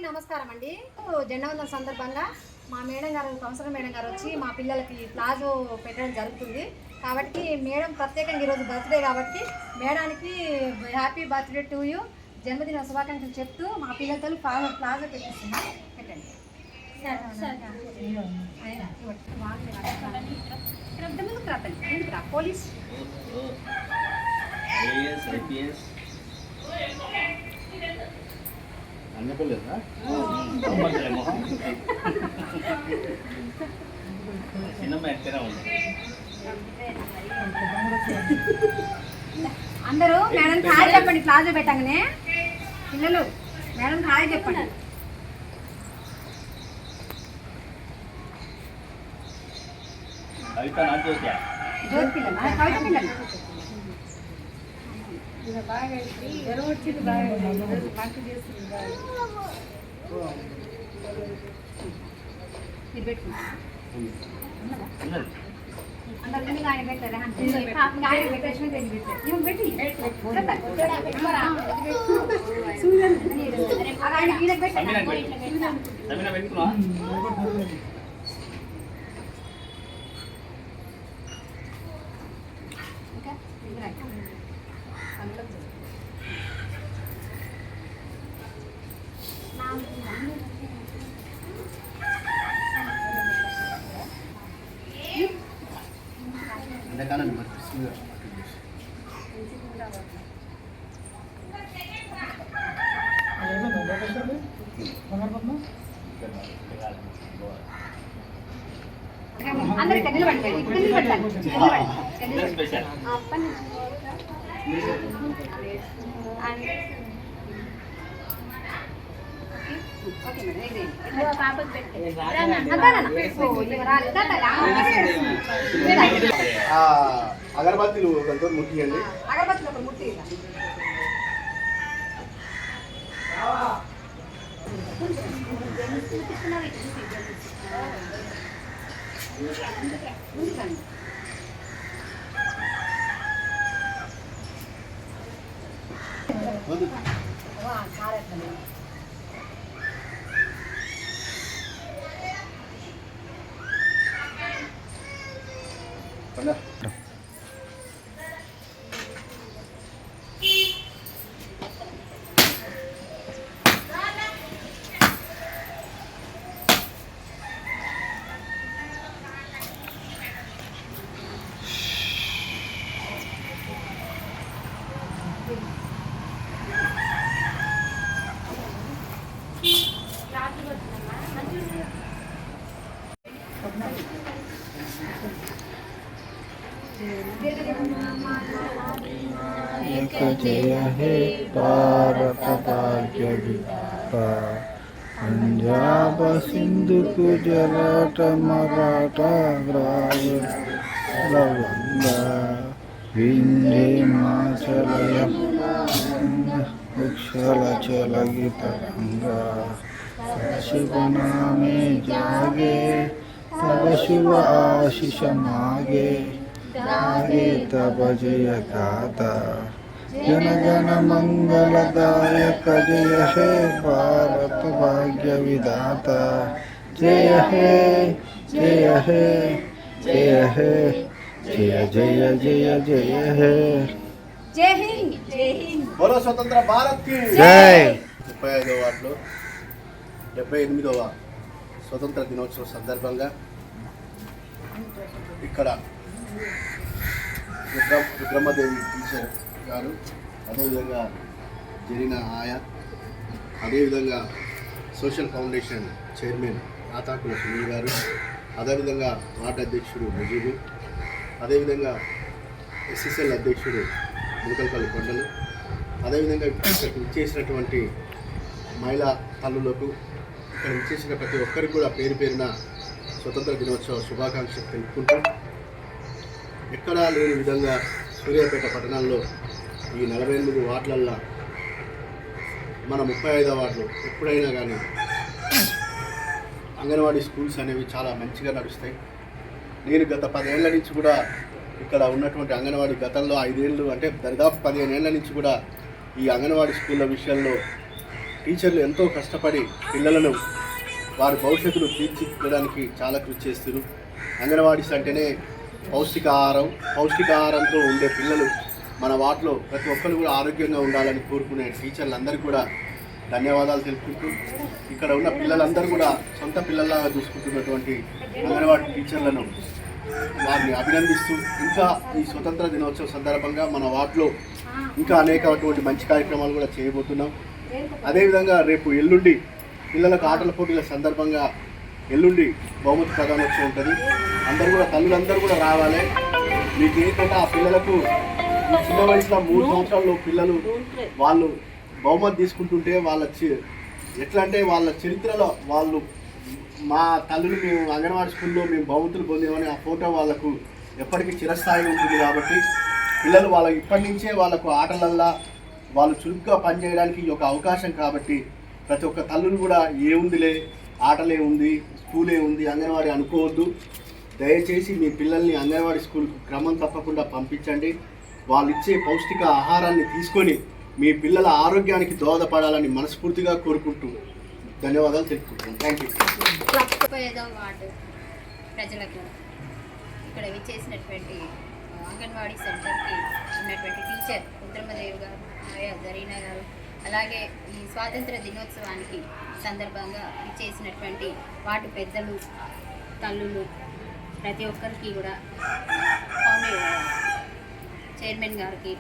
నమస్కారం అండి. జెండా వందనం సందర్భంగా మా మేడం గారు కౌన్సిలర్ మేడం గారు వచ్చి మా పిల్లలకి ప్లాజో పెట్టడం జరుగుతుంది. కాబట్టి మేడం ప్రత్యేకంగా ఈరోజు బర్త్డే కాబట్టి మేడానికి హ్యాపీ బర్త్డే టు యూ, జన్మదిన శుభాకాంక్షలు చెప్తూ మా పిల్లలతో ప్లాజో పెట్టిస్తున్నా. పెట్టండి ముందుకు రా పోలీస్ అందరూ మేడం హాయ్ చెప్పండి. ప్లాజో పెట్టగానే పిల్లలు మేడం హాయ్ చెప్పండి. జ్యోతి పిల్లలు కవిత పిల్లలు బాగా జ్వరం వచ్చింది, బాగా మంచి చేస్తుంది. మీరు పెట్టుకుంటారు అందరు ఆయన పెట్టారు ఆయన పెట్టేసి పెట్టి అందరికీ నిలబడి అగరబత్తిలు కొంత ముట్టియండి. అగరబత్తిలు ఒక ముట్టి जय हे भारत भाग्य विधाता, पंजाब सिंधु गुजरात मराठा द्राविड़ लवंगा विंध्य हिमाचल उच्छल गीतरंगा, शिव नामे जागे तब शिव आशीष मागे, जागे तब जय गाता जन गण मंगलदायक, जय हे भारत भाग्य विधाता, जय हे जय हे जय हे जय जय जय जय हे జై హింద్ జై హింద్. బోలో స్వతంత్ర భారత్ కి జై. 35వ వార్డులో 78వ స్వతంత్ర దినోత్సవం సందర్భంగా ఇక్కడ రుద్రమ్మదేవి టీచర్ గారు, అదేవిధంగా జరిగిన ఆయా, అదేవిధంగా సోషల్ ఫౌండేషన్ చైర్మన్ ఆతాకుల సునీల్ గారు, అదేవిధంగా వార్డు అధ్యక్షుడు నజీబు, అదేవిధంగా ఎస్ఎస్ఎల్ అధ్యక్షుడు మునకల్పల్లి కొండలు, అదేవిధంగా ఇక్కడికి ఇచ్చేసినటువంటి మహిళా తల్లులకు, ఇక్కడ ఇచ్చేసిన ప్రతి ఒక్కరికి కూడా పేరు పేరున స్వతంత్ర దినోత్సవ శుభాకాంక్షలు తెలుపుకుంటూ, ఎక్కడా లేని విధంగా సూర్యాపేట పట్టణంలో ఈ 48 వార్డులల్లో మన 35వ వార్డులో ఎప్పుడైనా కానీ అంగన్వాడీ స్కూల్స్ అనేవి చాలా మంచిగా నడుస్తాయి. నేను గత 10 ఏళ్ల నుంచి కూడా ఇక్కడ ఉన్నటువంటి అంగన్వాడీ, గతంలో 5 ఏళ్ళు అంటే దాదాపు 15 ఏళ్ల నుంచి కూడా ఈ అంగన్వాడీ స్కూళ్ళ విషయంలో టీచర్లు ఎంతో కష్టపడి పిల్లలను వారి భవిష్యత్తును తీర్చిదిద్దడానికి చాలా కృషి చేస్తారు. అంగన్వాడీస్ అంటేనే పౌష్టికాహారంతో ఉండే పిల్లలు మన వాటిలో ప్రతి ఒక్కరు కూడా ఆరోగ్యంగా ఉండాలని కోరుకునే టీచర్లందరూ కూడా ధన్యవాదాలు తెలుపుకుంటూ, ఇక్కడ ఉన్న పిల్లలందరూ కూడా సొంత పిల్లల్లాగా చూసుకుంటున్నటువంటి అంగన్వాడీ టీచర్లను వారిని అభినందిస్తూ, ఇంకా ఈ స్వతంత్ర దినోత్సవం సందర్భంగా మన వార్డులో ఇంకా అనేకటువంటి మంచి కార్యక్రమాలు కూడా చేయబోతున్నాం. అదేవిధంగా రేపు ఎల్లుండి పిల్లలకు ఆటల పోటీల సందర్భంగా ఎల్లుండి బహుమతి ప్రదానోత్సవం ఉంటుంది. తల్లులందరూ కూడా రావాలి. మీకు ఏంటంటే ఆ పిల్లలకు ఈ చిన్న వయసులో 3 సంవత్సరాల్లో పిల్లలు వాళ్ళు బహుమతి తీసుకుంటుంటే ఎట్లా అంటే వాళ్ళ చరిత్రలో వాళ్ళు మా తల్లులు మేము అంగన్వాడీ స్కూల్లో మేము బహుమతులు పొందామని ఆ ఫోటో వాళ్ళకు ఎప్పటికీ చిరస్థాయి ఉంటుంది. కాబట్టి పిల్లలు వాళ్ళకి ఇప్పటి నుంచే వాళ్ళకు ఆటలల్లా వాళ్ళు చురుగ్గా పనిచేయడానికి ఒక అవకాశం. కాబట్టి ప్రతి ఒక్క తల్లులు కూడా ఏముందిలే ఆటలే ఉంది, స్కూలే ఉంది, అంగన్వాడీ అనుకోవద్దు. దయచేసి మీ పిల్లల్ని అంగన్వాడీ స్కూల్కు క్రమం తప్పకుండా పంపించండి. వాళ్ళు ఇచ్చే పౌష్టిక ఆహారాన్ని తీసుకొని మీ పిల్లల ఆరోగ్యానికి దోహదపడాలని మనస్ఫూర్తిగా కోరుకుంటూ ధన్యవాదాలు తెలుపుకుంటున్నాను. Thank you. 35వ వార్డు ప్రజలకు ఇక్కడ విచ్చేసినటువంటి అంగన్వాడీ సెంటర్కి ఉన్నటువంటి టీచర్ రుద్రమదేవి గారు, జరీనా గారు, అలాగే ఈ స్వాతంత్ర దినోత్సవానికి సందర్భంగా విచ్చేసినటువంటి వార్డు పెద్దలు, తల్లులు, ప్రతి ఒక్కరికి కూడా చైర్మన్ గారికి,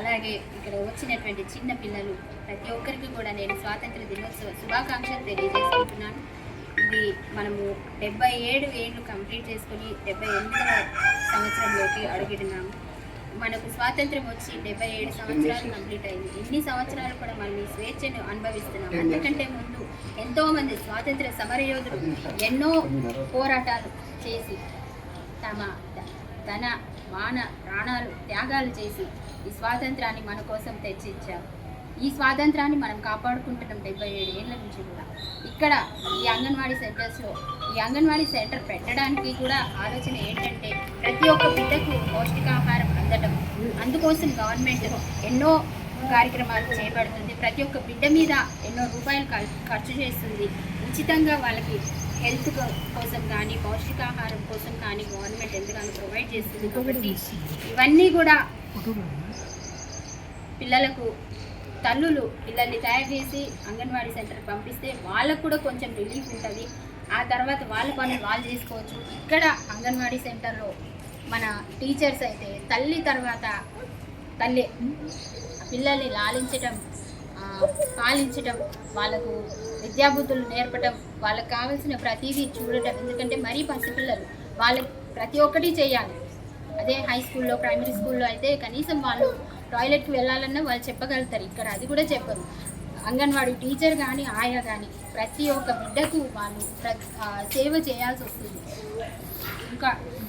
అలాగే ఇక్కడ వచ్చినటువంటి చిన్న పిల్లలు ప్రతి ఒక్కరికి కూడా నేను స్వాతంత్ర దినోత్సవ శుభాకాంక్షలు తెలియజేసుకుంటున్నాను. ఇది మనము 77 ఏళ్ళు కంప్లీట్ చేసుకుని 78వ సంవత్సరంలోకి అడుగుతున్నాము. మనకు స్వాతంత్రం వచ్చి 77 సంవత్సరాలు కంప్లీట్ అయింది. ఇన్ని సంవత్సరాలు కూడా మనం ఈ స్వేచ్ఛను అనుభవిస్తున్నాం. అంతకంటే ముందు ఎంతోమంది స్వాతంత్ర సమరయోధులు ఎన్నో పోరాటాలు చేసి తమ ధన మాన ప్రాణాలు త్యాగాలు చేసి ఈ స్వాతంత్రాన్ని మన కోసం తెచ్చిచ్చారు. ఈ స్వాతంత్రాన్ని మనం కాపాడుకుంటున్నాం 77 ఏళ్ళ నుంచి కూడా. ఇక్కడ ఈ అంగన్వాడీ సెంటర్స్లో ఈ అంగన్వాడీ సెంటర్ పెట్టడానికి కూడా ఆలోచన ఏంటంటే ప్రతి ఒక్క బిడ్డకు పౌష్టికాహారం అందటం. అందుకోసం గవర్నమెంట్ ఎన్నో కార్యక్రమాలు చేపడుతుంది. ప్రతి ఒక్క బిడ్డ మీద ఎన్నో రూపాయలు ఖర్చు చేస్తుంది. ఉచితంగా వాళ్ళకి హెల్త్ కోసం కానీ పౌష్టికాహారం కోసం కానీ గవర్నమెంట్ ఎంతగానో ప్రొవైడ్ చేస్తుంది. కాబట్టి ఇవన్నీ కూడా పిల్లలకు తల్లులు పిల్లల్ని తయారు చేసి అంగన్వాడీ సెంటర్కి పంపిస్తే వాళ్ళకు కూడా కొంచెం రిలీఫ్ ఉంటుంది. ఆ తర్వాత వాళ్ళ పనులు వాళ్ళు చేసుకోవచ్చు. ఇక్కడ అంగన్వాడీ సెంటర్లో మన టీచర్స్ అయితే తల్లి తర్వాత తల్లి పిల్లల్ని లాలించడం, పాలించడం, వాళ్ళకు విద్యాబుద్ధులు నేర్పడం, వాళ్ళకు కావాల్సిన ప్రతిదీ చూడటం. ఎందుకంటే మరీ పసిపిల్లలు వాళ్ళకి ప్రతి ఒక్కటి చేయాలి. అదే హై స్కూల్లో ప్రైమరీ స్కూల్లో అయితే కనీసం వాళ్ళు టాయిలెట్కి వెళ్ళాలన్నా వాళ్ళు చెప్పగలుగుతారు. ఇక్కడ అది కూడా చెప్పరు. అంగన్వాడీ టీచర్ కానీ ఆయా కానీ ప్రతి ఒక్క బిడ్డకు వాళ్ళు సేవ చేయాల్సి వస్తుంది.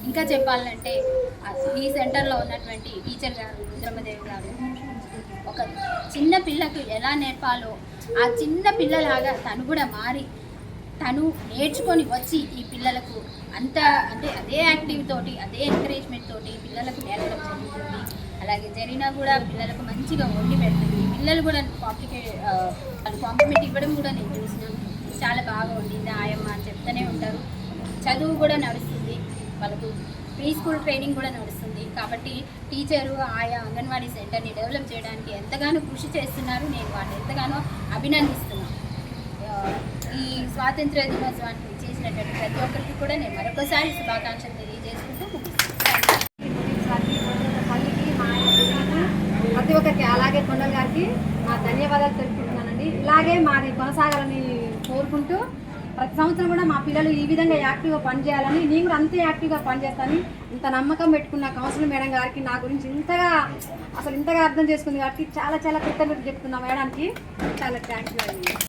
ఇంకా చెప్పాలంటే ఈ సెంటర్లో ఉన్నటువంటి టీచర్ గారు రుద్రమదేవి గారు ఒక చిన్న పిల్లకు ఎలా నేర్పాలో ఆ చిన్న పిల్లలాగా తను కూడా మారి తను నేర్చుకొని వచ్చి ఈ పిల్లలకు అంటే అదే యాక్టివ్ తోటి అదే ఎంకరేజ్మెంట్ తోటి పిల్లలకు నేర్పడం జరుగుతుంది. అలాగే జరీనా కూడా పిల్లలకు మంచిగా వండి పెడుతుంది. పిల్లలు కూడా కాంప్లిమెంట్ ఇవ్వడం కూడా నేను చూసినాను. చాలా బాగా వండింది ఆయమ్మ అని చెప్తూనే ఉంటారు. చదువు కూడా నడుస్తుంది, వాళ్ళకు ప్రీ స్కూల్ ట్రైనింగ్ కూడా నడుస్తుంది. కాబట్టి టీచరు ఆయా అంగన్వాడీ సెంటర్ని డెవలప్ చేయడానికి ఎంతగానో కృషి చేస్తున్నారు. నేను వాళ్ళని ఎంతగానో అభినందిస్తున్నాను. ఈ స్వాతంత్ర దినోత్సవానికి చేసినటువంటి ప్రతి ఒక్కరికి కూడా నేను మరొకసారి శుభాకాంక్షలు తెలియజేసుకుంటూ ప్రతి ఒక్కరికి అలాగే కొండల్ గారికి మా ధన్యవాదాలు తెలుపుకుంటున్నానండి. ఇలాగే మాది కొనసాగాలని కోరుకుంటూ ప్రతి సంవత్సరం కూడా మా పిల్లలు ఈ విధంగా యాక్టివ్గా పనిచేయాలని, నేను కూడా అంతే యాక్టివ్గా పనిచేస్తాను. ఇంత నమ్మకం పెట్టుకున్న కౌన్సిలర్ మేడం గారికి నా గురించి ఇంతగా అర్థం చేసుకుంది కాబట్టి చాలా కృతజ్ఞతలు చెప్తున్నా మేడానికి. చాలా థ్యాంక్స్.